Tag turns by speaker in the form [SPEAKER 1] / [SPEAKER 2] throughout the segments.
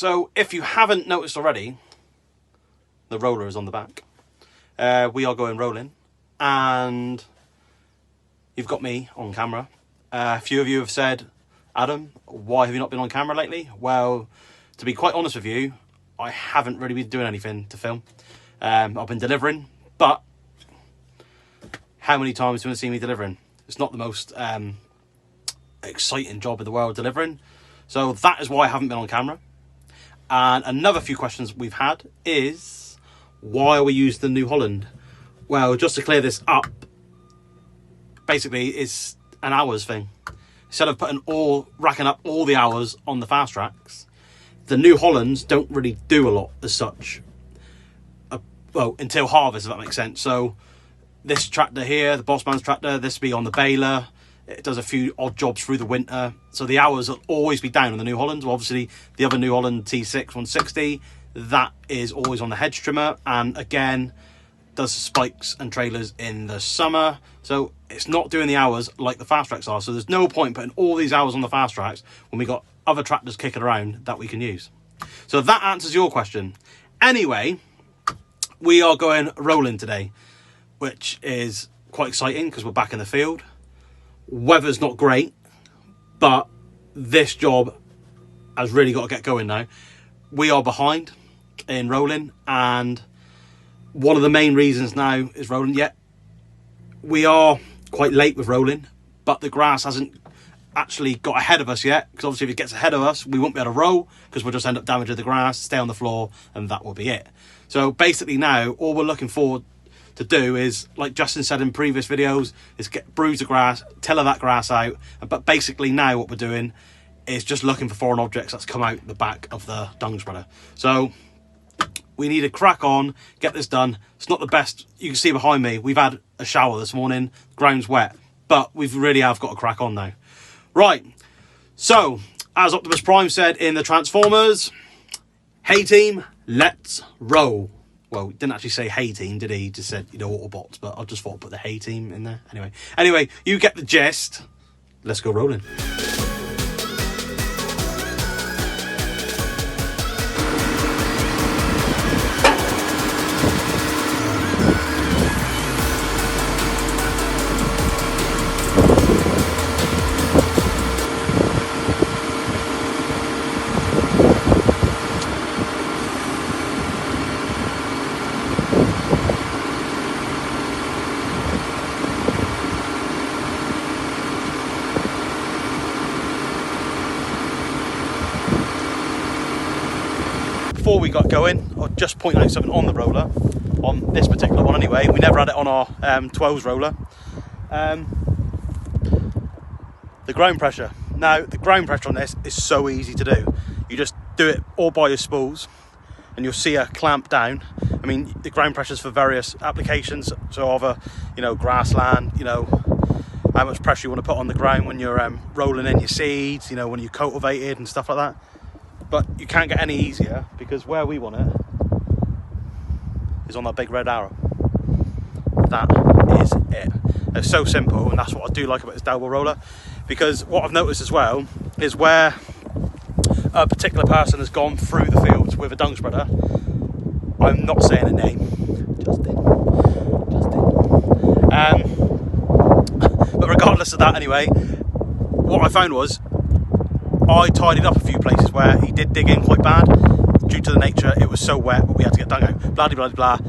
[SPEAKER 1] So if you haven't noticed already, the roller is on the back. We are going rolling, and you've got me on camera. A few of you have said, Adam, why have you not been on camera lately? Well, to be quite honest with you, I haven't really been doing anything to film. I've been delivering, but how many times do you want to see me delivering? It's not the most exciting job in the world, delivering. So that is why I haven't been on camera. And another few questions we've had is, why are we using the New Holland? Well, just to clear this up, basically it's an hours thing. Instead of racking up all the hours on the fast tracks, the New Hollands don't really do a lot as such. Well, until harvest, if that makes sense. So this tractor here, the Bossman's tractor, this will be on the baler. It does a few odd jobs through the winter. So the hours will always be down on the New Hollands. Well, obviously, the other New Holland T6 160, that is always on the hedge trimmer. And again, does spikes and trailers in the summer. So it's not doing the hours like the fast tracks are. So there's no point putting all these hours on the fast tracks when we got other tractors kicking around that we can use. So that answers your question. Anyway, we are going rolling today, which is quite exciting because we're back in the field. Weather's not great, but this job has really got to get going now. We are behind in rolling, and one of the main reasons now is rolling. Yet we are quite late with rolling, but the grass hasn't actually got ahead of us yet, because obviously if it gets ahead of us, we won't be able to roll, because we'll just end up damaging the grass, stay on the floor, and that will be it. So basically now, all we're looking forward to do is, like Justin said in previous videos, is bruise the grass, tiller that grass out. But basically now what we're doing is just looking for foreign objects that's come out the back of the dung spreader. So we need to crack on, get this done. It's not the best. You can see behind me, we've had a shower this morning, the ground's wet, but we really have got to crack on now. Right, so as Optimus Prime said in the Transformers, hey team, let's roll. Well, he didn't actually say hey team, did he? He just said, you know, Autobots, but I just thought I'd put the hey team in there. Anyway, you get the gist. Let's go rolling. Before we got going, I'll just point out something on the roller, on this particular one anyway. We never had it on our 12s roller. The ground pressure. Now, the ground pressure on this is so easy to do. You just do it all by your spools, and you'll see a clamp down. I mean, the ground pressures for various applications, so either, you know, grassland, you know, how much pressure you want to put on the ground when you're rolling in your seeds, you know, when you cultivated and stuff like that. But you can't get any easier, because where we want it is on that big red arrow. That is it. It's so simple, and that's what I do like about this Delbo roller, because what I've noticed as well is where a particular person has gone through the fields with a dung spreader. I'm not saying a name, Justin. But regardless of that, anyway, what I found was I tidied up a few places where he did dig in quite bad. Due to the nature, it was so wet, we had to get dung out. Blah, blah, blah, blah.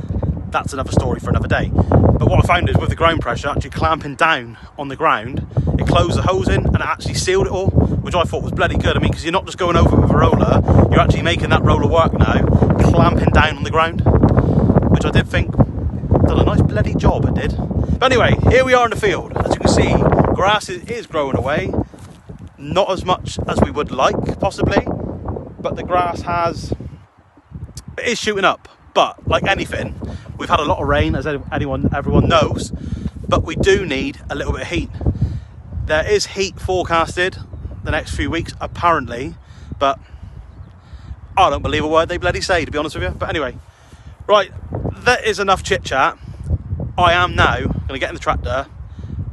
[SPEAKER 1] That's another story for another day. But what I found is with the ground pressure actually clamping down on the ground, it closed the hose in and it actually sealed it all, which I thought was bloody good. I mean, because you're not just going over it with a roller, you're actually making that roller work now, clamping down on the ground, which I did think done a nice bloody job, it did. But anyway, here we are in the field. As you can see, grass is growing away. Not as much as we would like, possibly, but the grass is shooting up. But like anything, we've had a lot of rain, as everyone knows, but we do need a little bit of heat. There is heat forecasted the next few weeks, apparently, but I don't believe a word they bloody say, to be honest with you. But anyway, right, that is enough chit chat. I am now going to get in the tractor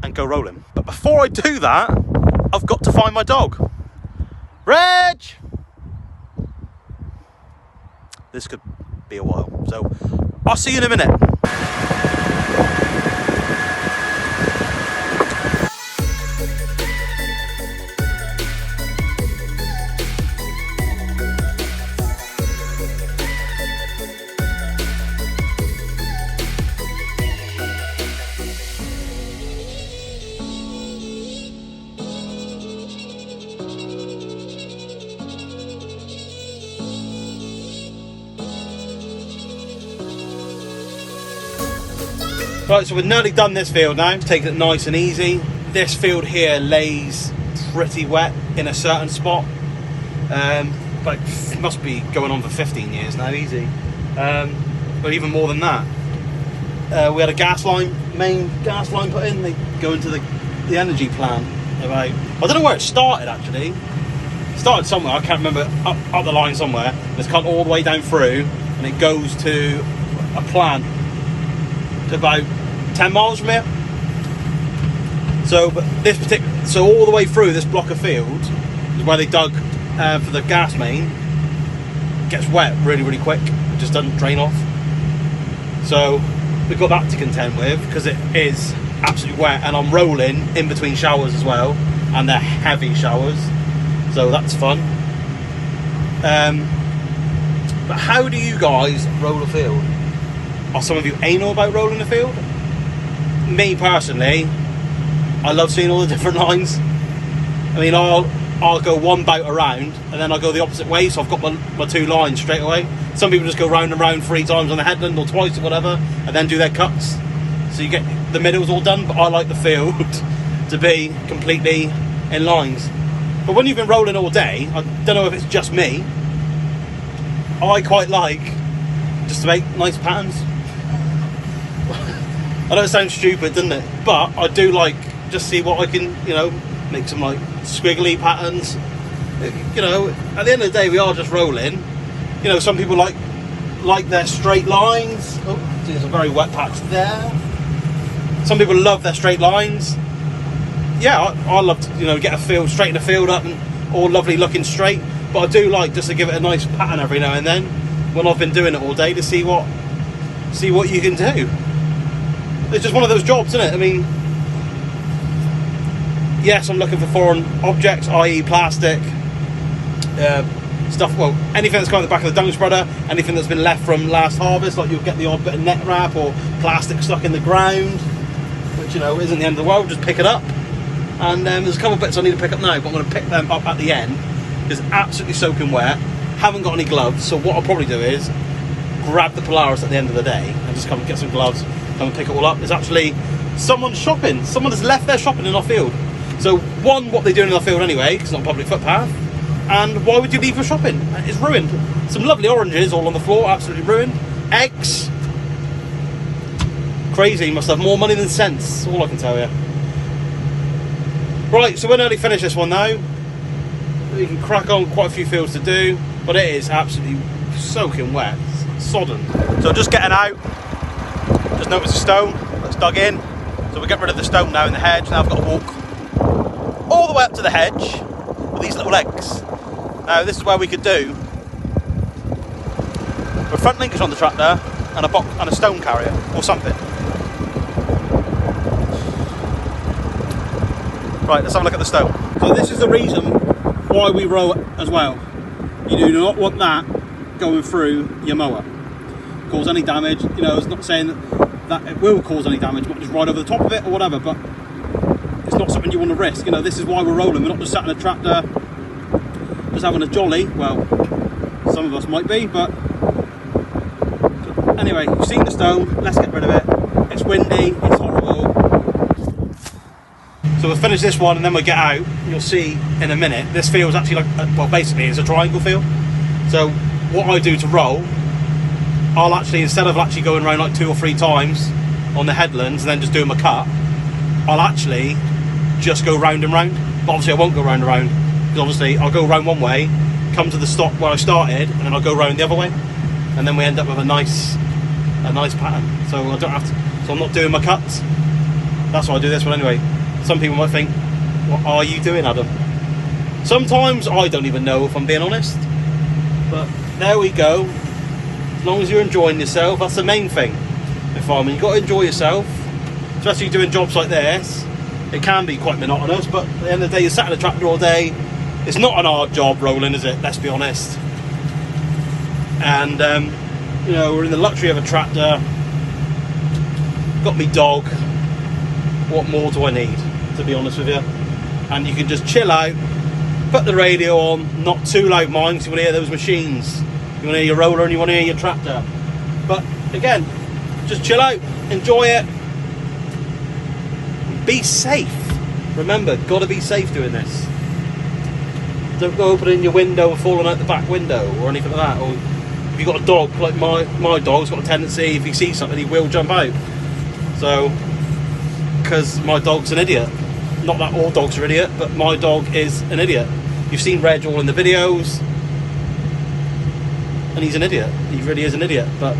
[SPEAKER 1] and go rolling. But before I do that, I've got to find my dog. Reg! this could be a while. So I'll see you in a minute. Right, so we've nearly done this field now, taking it nice and easy. This field here lays pretty wet in a certain spot, but it must be going on for 15 years now, easy. But even more than that, we had a main gas line put in. They go into the energy plant. I don't know where it started actually. It started somewhere, I can't remember, up the line somewhere. It's cut all the way down through, and it goes to a plant to about 10 miles from here. So, but so all the way through this block of field is where they dug for the gas main. It gets wet really, really quick. It just doesn't drain off. So we've got that to contend with because it is absolutely wet, and I'm rolling in between showers as well, and they're heavy showers. So that's fun. But how do you guys roll a field? Are some of you anal about rolling a field? Me personally, I love seeing all the different lines. I mean, I'll go one bout around and then I'll go the opposite way, so I've got my two lines straight away. Some people just go round and round 3 times on the headland or twice or whatever, and then do their cuts. So you get the middles all done, but I like the field to be completely in lines. But when you've been rolling all day, I don't know if it's just me, I quite like just to make nice patterns. I know it sounds stupid, doesn't it? But I do like just see what I can, you know, make some like squiggly patterns. You know, at the end of the day, we are just rolling. You know, some people like their straight lines. Oh, there's a very wet patch there. Some people love their straight lines. Yeah, I love to, you know, get a field, straighten a field up and all lovely looking straight. But I do like just to give it a nice pattern every now and then when I've been doing it all day to see what you can do. It's just one of those jobs, isn't it? I mean, yes, I'm looking for foreign objects, i.e. plastic, stuff, well, anything that's going in the back of the dung spreader, anything that's been left from last harvest, like you'll get the odd bit of net wrap or plastic stuck in the ground, which, you know, isn't the end of the world, just pick it up. And there's a couple of bits I need to pick up now, but I'm going to pick them up at the end, because it's absolutely soaking wet, haven't got any gloves, so what I'll probably do is grab the Polaris at the end of the day and just come and get some gloves, come and pick it all up. There's actually someone shopping, someone has left their shopping in our field. So one, what they're doing in our field anyway, because it's not a public footpath, and why would you leave your shopping? It's ruined. Some lovely oranges all on the floor, absolutely ruined. Eggs, crazy, must have more money than sense, all I can tell you. Right, so we're nearly finished this one now. We can crack on, quite a few fields to do, but it is absolutely soaking wet, sodden. So just getting out, just noticed a stone that's dug in, so we get rid of the stone now in the hedge. Now I've got to walk all the way up to the hedge with these little legs. Now this is where we could do a front linkage on the tractor and a stone carrier or something. Right, let's have a look at the stone. So this is the reason why we row it as well. You do not want that going through your mower. Cause any damage, you know, it's not saying that it will cause any damage, but just ride over the top of it or whatever, but it's not something you want to risk. You know, this is why we're rolling. We're not just sat in a tractor, just having a jolly. Well, some of us might be, but anyway, you've seen the stone, let's get rid of it. It's windy, it's horrible. So we'll finish this one and then we'll get out. You'll see in a minute, this field's actually like, well, basically it's a triangle field. So what I do to roll, I'll actually, instead of actually going around like 2 or 3 times on the headlands and then just doing my cut, I'll actually just go round and round. But obviously I won't go round and round, because obviously I'll go round one way, come to the stop where I started, and then I'll go round the other way, and then we end up with a nice pattern. So I don't have to, so I'm not doing my cuts. That's why I do this one anyway. Some people might think, what are you doing, Adam? Sometimes I don't even know, if I'm being honest. But there we go. As long as you're enjoying yourself, that's the main thing in farming. You've got to enjoy yourself, especially doing jobs like this. It can be quite monotonous, but at the end of the day, you're sat in a tractor all day. It's not an hard job rolling, is it? Let's be honest. And you know, we're in the luxury of a tractor. Got me dog. What more do I need, to be honest with you? And you can just chill out, put the radio on, not too loud, mind, because you want to hear those machines. You want to hear your roller and you want to hear your tractor. But again, just chill out, enjoy it. Be safe. Remember, gotta be safe doing this. Don't go opening your window and falling out the back window or anything like that. Or if you've got a dog, like my dog's got a tendency, if he sees something, he will jump out. So, because my dog's an idiot. Not that all dogs are idiot, but my dog is an idiot. You've seen Reg all in the videos, and he's an idiot. He really is an idiot. But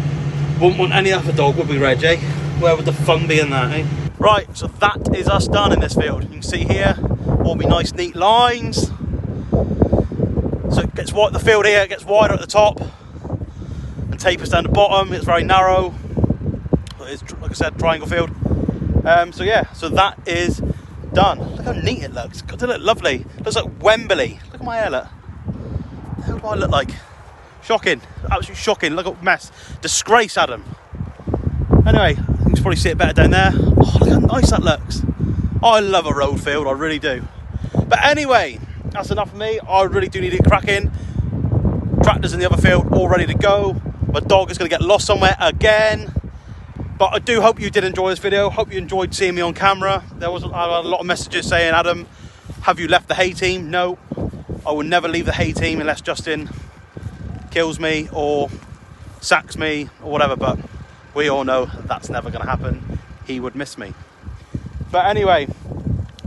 [SPEAKER 1] wouldn't want any other dog, would we, Reg, eh? Where would the fun be in that, eh? Right, so that is us done in this field. You can see here all my nice neat lines. So it gets wide, the field here gets wider at the top and tapers down the bottom. It's very narrow. It's, like I said, triangle field. So yeah, so that is done. Look how neat it looks. Doesn't it look lovely? Looks like Wembley. Look at my hair, look. What do I look like? Shocking, absolutely shocking. Look at mess. Disgrace, Adam. Anyway, you can probably see it better down there. Oh, look how nice that looks. Oh, I love a road field, I really do. But anyway, that's enough of me. I really do need it cracking. Tractors in the other field all ready to go. My dog is going to get lost somewhere again. But I do hope you did enjoy this video. Hope you enjoyed seeing me on camera. There was a lot of messages saying, Adam, have you left the Hay team? No, I will never leave the Hay team unless Justin kills me or sacks me or whatever. But we all know that's never going to happen. He would miss me. But anyway,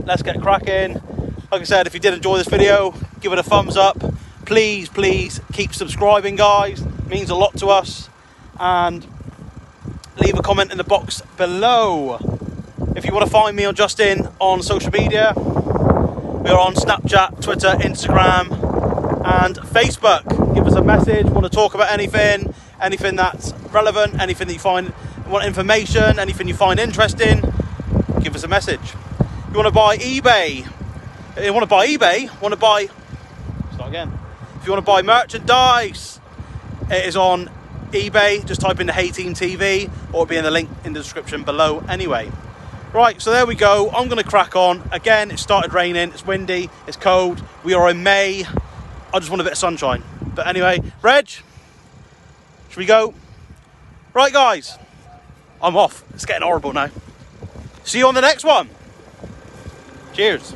[SPEAKER 1] let's get cracking. Like I said, if you did enjoy this video, give it a thumbs up. Please, please keep subscribing, guys. It means a lot to us. And leave a comment in the box below. If you want to find me or Justin on social media, we are on Snapchat, Twitter, Instagram and Facebook. Give us a message, want to talk about anything that's relevant, anything that you want information, anything you find interesting, give us a message. If you want to buy eBay, if you want to buy merchandise, it is on eBay. Just type in the Thehayteamtv, or it'll be in the link in the description below anyway. Right, so there we go. I'm going to crack on. Again, it started raining, it's windy, it's cold. We are in May. I just want a bit of sunshine. But anyway, Reg, should we go? Right, guys, I'm off. It's getting horrible now. See you on the next one. Cheers.